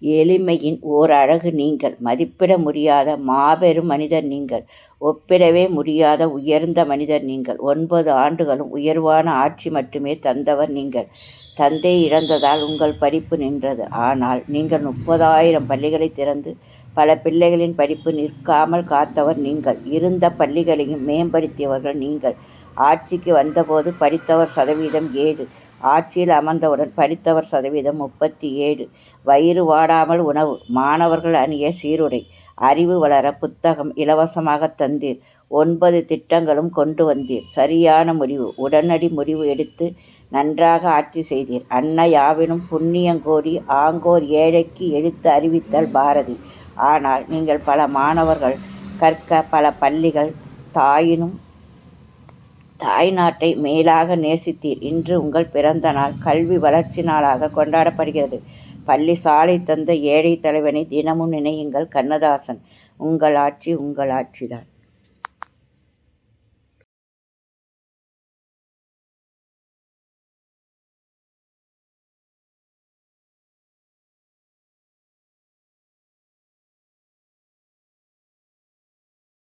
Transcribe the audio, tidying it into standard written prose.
எளிமையின் ஓர் அழகு நீங்கள். மதிப்பிட முடியாத மாபெரும் மனிதர் நீங்கள். ஒப்பிடவே முடியாத உயர்ந்த மனிதர் நீங்கள். 9 ஆண்டுகளும் உயர்வான ஆட்சி மட்டுமே தந்தவர் நீங்கள். தந்தை இழந்ததால் உங்கள் படிப்பு நின்றது. ஆனால் நீங்கள் 30,000 பள்ளிகளை திறந்து பல பிள்ளைகளின் படிப்பு நிற்காமல் காத்தவர் நீங்கள். இருந்த பள்ளிகளையும் மேம்படுத்தியவர்கள் நீங்கள். ஆட்சிக்கு வந்தபோது படித்தவர் சதவீதம் 7. ஆட்சியில் அமர்ந்தவுடன் படித்தவர் சதவீதம் 37. வயிறு வாடாமல் உணவு, மாணவர்கள் அணிய சீருடை, அறிவு வளர புத்தகம் இலவசமாக தந்தீர். 9 திட்டங்களும் கொண்டு வந்தீர். சரியான முடிவு, உடனடி முடிவு எடுத்து நன்றாக ஆட்சி செய்தீர். அன்ன யாவினும் புண்ணியங்கோடி ஆங்கோர் ஏழைக்கு எழுத்து அறிவித்தல் பாரதி. ஆனால் நீங்கள் பல மாணவர்கள் கற்க பல பள்ளிகள் தாய் நாட்டை மேலாக நேசித்தீர். இன்று உங்கள் பிறந்த நாள் கல்வி வளர்ச்சி நாளாக கொண்டாடப்படுகிறது. பள்ளி சாலை தந்த ஏழை தலைவனை தினமும் நினையுங்கள். கண்ணதாசன். உங்கள் ஆட்சி உங்கள் ஆட்சிதான்.